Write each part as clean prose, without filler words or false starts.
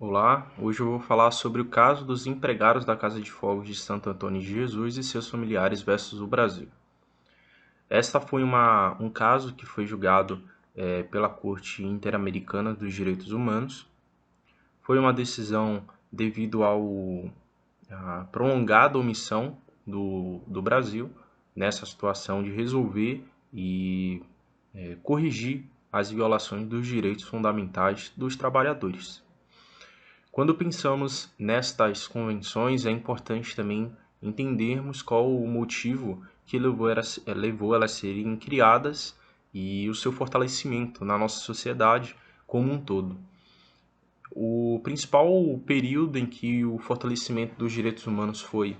Olá, hoje eu vou falar sobre o caso dos empregados da Casa de Fogos de Santo Antônio de Jesus e seus familiares versus o Brasil. Esta foi um caso que foi julgado pela Corte Interamericana dos Direitos Humanos. Foi uma decisão devido à prolongada omissão do Brasil nessa situação de resolver e corrigir as violações dos direitos fundamentais dos trabalhadores. Quando pensamos nestas convenções, é importante também entendermos qual o motivo que levou elas a serem criadas e o seu fortalecimento na nossa sociedade como um todo. O principal período em que o fortalecimento dos direitos humanos foi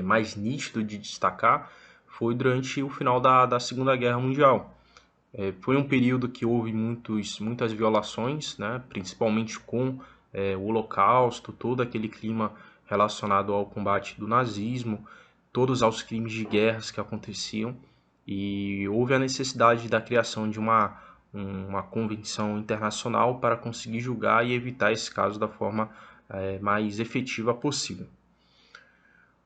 mais nítido de destacar foi durante o final da Segunda Guerra Mundial. Foi um período que houve muitas violações, né, principalmente com o Holocausto, todo aquele clima relacionado ao combate do nazismo, todos os crimes de guerras que aconteciam, e houve a necessidade da criação de uma convenção internacional para conseguir julgar e evitar esse caso da forma mais efetiva possível.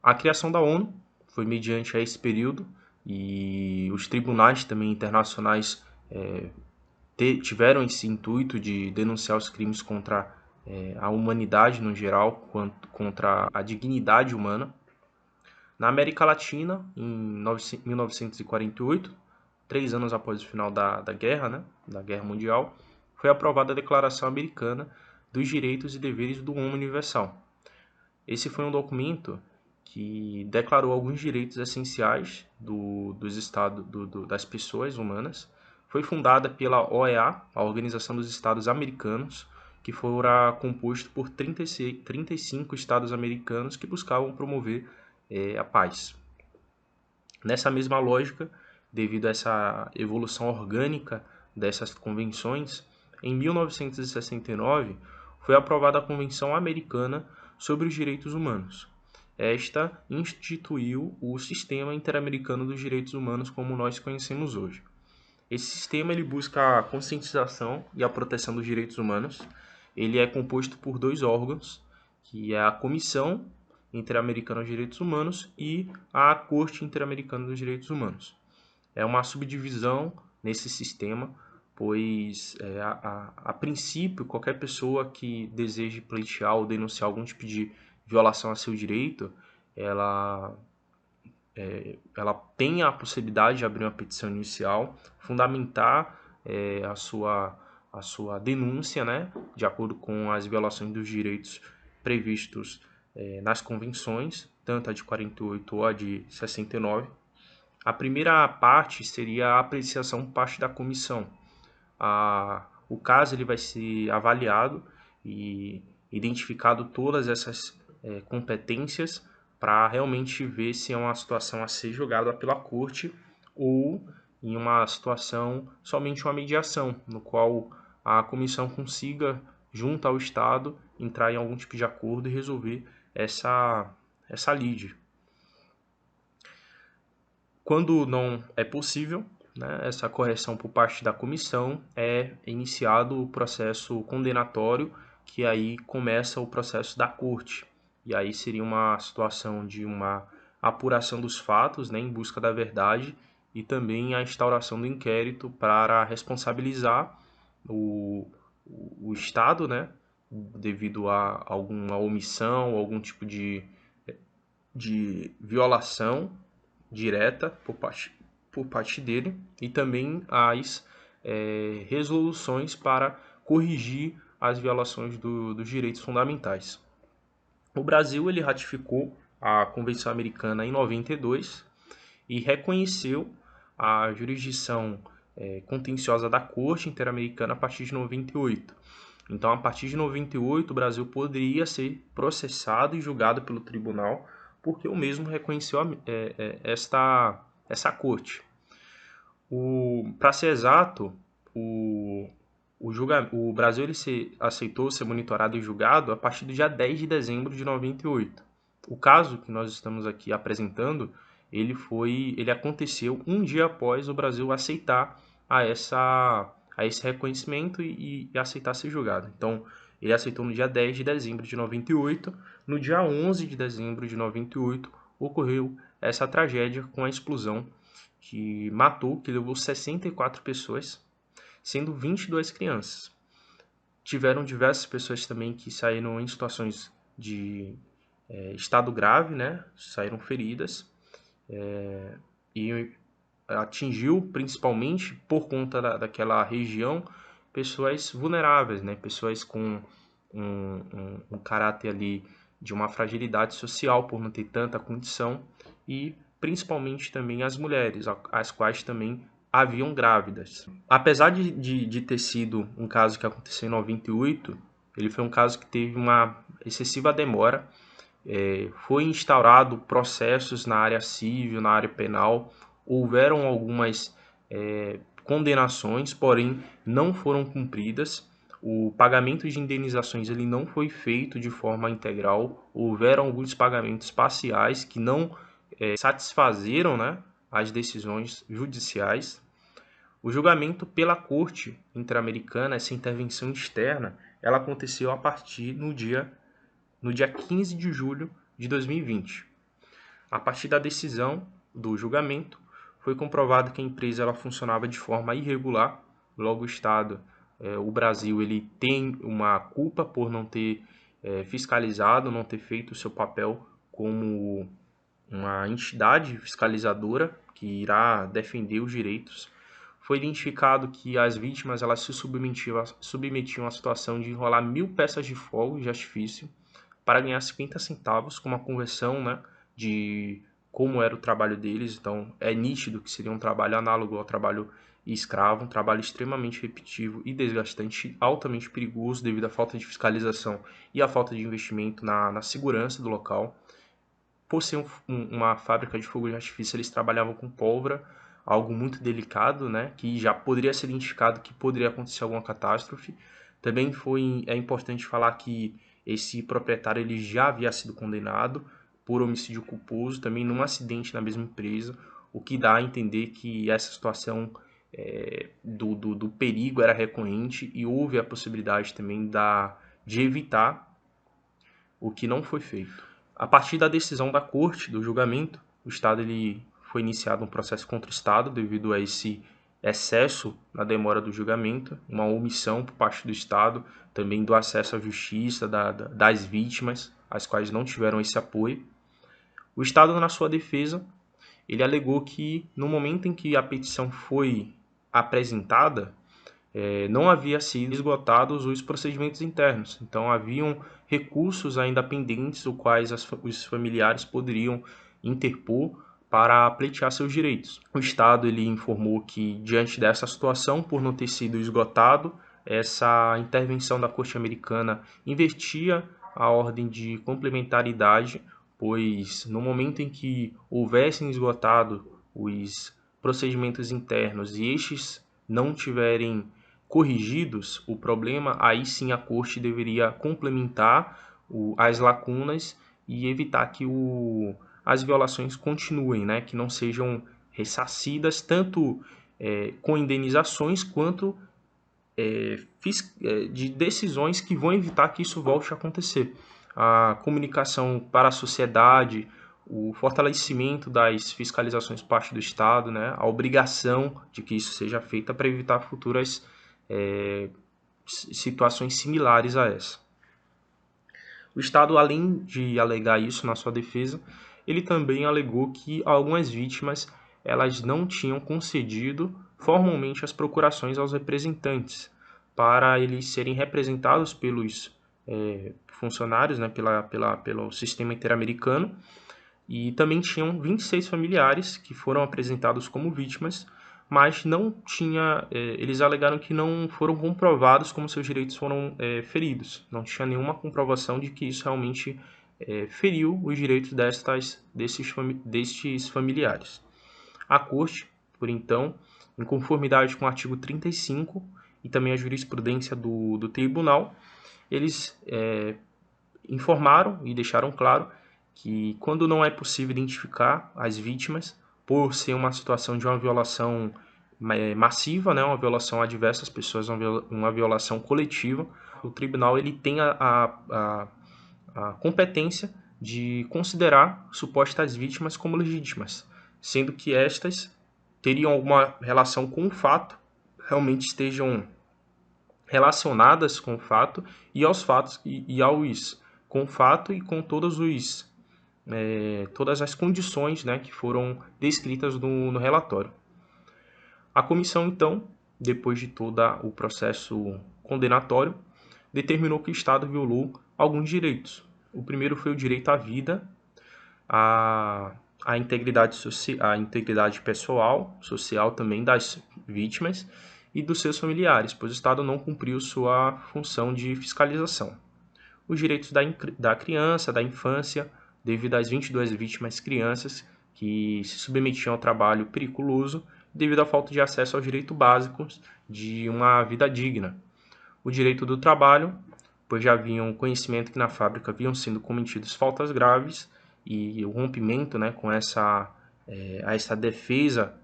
A criação da ONU foi mediante a esse período, e os tribunais também internacionais tiveram esse intuito de denunciar os crimes contra a humanidade no geral, contra a dignidade humana. Na América Latina, em 1948, 3 anos após o final da guerra, né, da Guerra Mundial, foi aprovada a Declaração Americana dos Direitos e Deveres do Homem Universal. Esse foi um documento que declarou alguns direitos essenciais dos estados, das pessoas humanas. Foi fundada pela OEA, a Organização dos Estados Americanos, que fora composto por 35 estados americanos que buscavam promover a paz. Nessa mesma lógica, devido a essa evolução orgânica dessas convenções, em 1969 foi aprovada a Convenção Americana sobre os Direitos Humanos. Esta instituiu o Sistema Interamericano dos Direitos Humanos como nós conhecemos hoje. Esse sistema ele busca a conscientização e a proteção dos direitos humanos. Ele é composto por dois órgãos, que é a Comissão Interamericana dos Direitos Humanos e a Corte Interamericana dos Direitos Humanos. É uma subdivisão nesse sistema, pois a princípio qualquer pessoa que deseje pleitear ou denunciar algum tipo de violação a seu direito, ela ela tem a possibilidade de abrir uma petição inicial, fundamentar a sua denúncia, né, de acordo com as violações dos direitos previstos nas convenções, tanto a de 48 ou a de 69. A primeira parte seria a apreciação por parte da comissão. O caso ele vai ser avaliado e identificado todas essas competências para realmente ver se é uma situação a ser julgada pela corte ou em uma situação somente uma mediação, no qual a comissão consiga, junto ao Estado, entrar em algum tipo de acordo e resolver essa lide. Quando não é possível, né, essa correção por parte da comissão, é iniciado o processo condenatório, que aí começa o processo da corte. E aí seria uma situação de uma apuração dos fatos, né, em busca da verdade, e também a instauração do inquérito para responsabilizar o, o Estado, né, devido a alguma omissão, algum tipo de violação direta por parte dele, e também as resoluções para corrigir as violações dos direitos fundamentais. O Brasil ele ratificou a Convenção Americana em 92 e reconheceu a jurisdição contenciosa da Corte Interamericana a partir de 98. Então, a partir de 98, o Brasil poderia ser processado e julgado pelo tribunal, porque o mesmo reconheceu essa corte. Para ser exato, o Brasil aceitou ser monitorado e julgado a partir do dia 10 de dezembro de 98. O caso que nós estamos aqui apresentando, ele aconteceu um dia após o Brasil aceitar a esse reconhecimento e aceitar ser julgado. Então, ele aceitou no dia 10 de dezembro de 98. No dia 11 de dezembro de 98, ocorreu essa tragédia com a explosão que levou 64 pessoas, sendo 22 crianças. Tiveram diversas pessoas também que saíram em situações de estado grave, né? Saíram feridas. E atingiu principalmente por conta daquela região pessoas vulneráveis, né? Pessoas com um caráter ali de uma fragilidade social por não ter tanta condição e principalmente também as mulheres, as quais também haviam grávidas. Apesar de ter sido um caso que aconteceu em 98, ele foi um caso que teve uma excessiva demora. Foi instaurado processos na área civil, na área penal, houveram algumas condenações, porém não foram cumpridas. O pagamento de indenizações ele não foi feito de forma integral, houveram alguns pagamentos parciais que não satisfazeram, né, as decisões judiciais. O julgamento pela Corte Interamericana, essa intervenção externa, ela aconteceu a partir no dia 15 de julho de 2020. A partir da decisão do julgamento, foi comprovado que a empresa ela funcionava de forma irregular. Logo, o Estado, o Brasil, ele tem uma culpa por não ter fiscalizado, não ter feito o seu papel como uma entidade fiscalizadora que irá defender os direitos. Foi identificado que as vítimas elas se submetiam à situação de enrolar 1.000 peças de fogo de artifício para ganhar 50 centavos, com uma conversão, né, de como era o trabalho deles. Então, é nítido que seria um trabalho análogo ao trabalho escravo, um trabalho extremamente repetitivo e desgastante, altamente perigoso devido à falta de fiscalização e à falta de investimento na segurança do local. Por ser uma fábrica de fogo de artifício, eles trabalhavam com pólvora, algo muito delicado, né, que já poderia ser identificado que poderia acontecer alguma catástrofe. Também é importante falar que esse proprietário ele já havia sido condenado por homicídio culposo, também num acidente na mesma empresa, o que dá a entender que essa situação do perigo era recorrente e houve a possibilidade também de evitar, o que não foi feito. A partir da decisão da Corte, do julgamento, o Estado foi iniciado um processo contra o Estado devido a esse excesso na demora do julgamento, uma omissão por parte do Estado, também do acesso à justiça das vítimas, as quais não tiveram esse apoio. O Estado, na sua defesa, ele alegou que no momento em que a petição foi apresentada, não havia sido esgotados os procedimentos internos. Então, haviam recursos ainda pendentes, os quais os familiares poderiam interpor para pleitear seus direitos. O Estado ele informou que, diante dessa situação, por não ter sido esgotado, essa intervenção da Corte Americana invertia a ordem de complementaridade, pois no momento em que houvessem esgotado os procedimentos internos e estes não tiverem corrigidos o problema, aí sim a Corte deveria complementar as lacunas e evitar que as violações continuem, né? Que não sejam ressarcidas tanto com indenizações quanto de decisões que vão evitar que isso volte a acontecer. A comunicação para a sociedade, o fortalecimento das fiscalizações por parte do Estado, né? A obrigação de que isso seja feita para evitar futuras situações similares a essa. O Estado, além de alegar isso na sua defesa, ele também alegou que algumas vítimas elas não tinham concedido formalmente as procurações aos representantes para eles serem representados pelos funcionários, né, pelo sistema interamericano, e também tinham 26 familiares que foram apresentados como vítimas, mas não tinha, eles alegaram que não foram comprovados como seus direitos foram feridos. Não tinha nenhuma comprovação de que isso realmente feriu os direitos destes familiares. A Corte, por então, em conformidade com o artigo 35 e também a jurisprudência do Tribunal, eles informaram e deixaram claro que quando não é possível identificar as vítimas, por ser uma situação de uma violação massiva, né, uma violação a diversas pessoas, uma violação coletiva. O tribunal ele tem a competência de considerar supostas vítimas como legítimas, sendo que estas teriam alguma relação com o fato, realmente estejam relacionadas com o fato e aos fatos com o fato e com todas as condições, né, que foram descritas no relatório. A comissão, então, depois de todo o processo condenatório, determinou que o Estado violou alguns direitos. O primeiro foi o direito à vida, a integridade pessoal, social também das vítimas e dos seus familiares, pois o Estado não cumpriu sua função de fiscalização. Os direitos da criança, da infância, devido às 22 vítimas crianças que se submetiam ao trabalho periculoso devido à falta de acesso aos direitos básicos de uma vida digna. O direito do trabalho, pois já haviam conhecimento que na fábrica haviam sido cometidas faltas graves e o rompimento, né, com essa defesa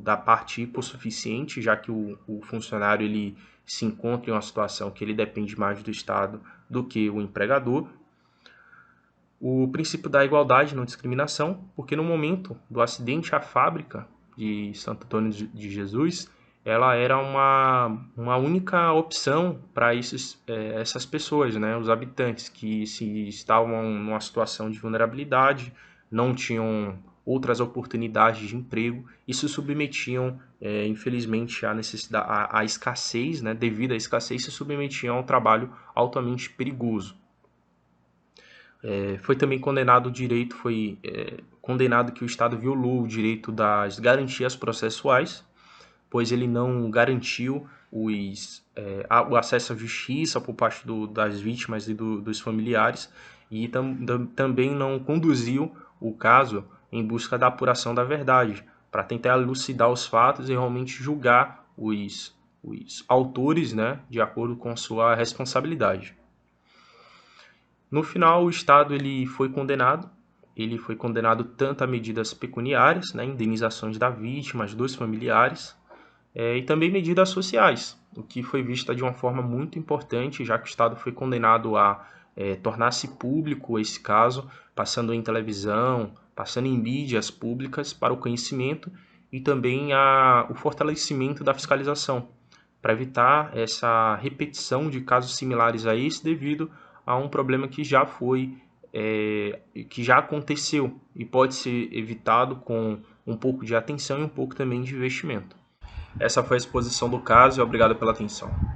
da parte hipossuficiente, já que o funcionário ele se encontra em uma situação que ele depende mais do Estado do que o empregador. O princípio da igualdade e não discriminação, porque no momento do acidente a fábrica de Santo Antônio de Jesus, ela era uma única opção para essas pessoas, né, os habitantes que se estavam numa situação de vulnerabilidade, não tinham outras oportunidades de emprego e se submetiam, infelizmente, à escassez, né, devido à escassez, se submetiam ao trabalho altamente perigoso. Foi também condenado condenado que o Estado violou o direito das garantias processuais, pois ele não garantiu o acesso à justiça por parte das vítimas e dos familiares e também não conduziu o caso em busca da apuração da verdade, para tentar elucidar os fatos e realmente julgar os autores, né, de acordo com sua responsabilidade. No final, o Estado ele foi condenado tanto a medidas pecuniárias, né, indenizações da vítima, dos familiares, e também medidas sociais, o que foi vista de uma forma muito importante, já que o Estado foi condenado a tornar-se público esse caso, passando em televisão, passando em mídias públicas para o conhecimento e também o fortalecimento da fiscalização, para evitar essa repetição de casos similares a esse devido a um problema que já aconteceu e pode ser evitado com um pouco de atenção e um pouco também de investimento. Essa foi a exposição do caso e obrigado pela atenção.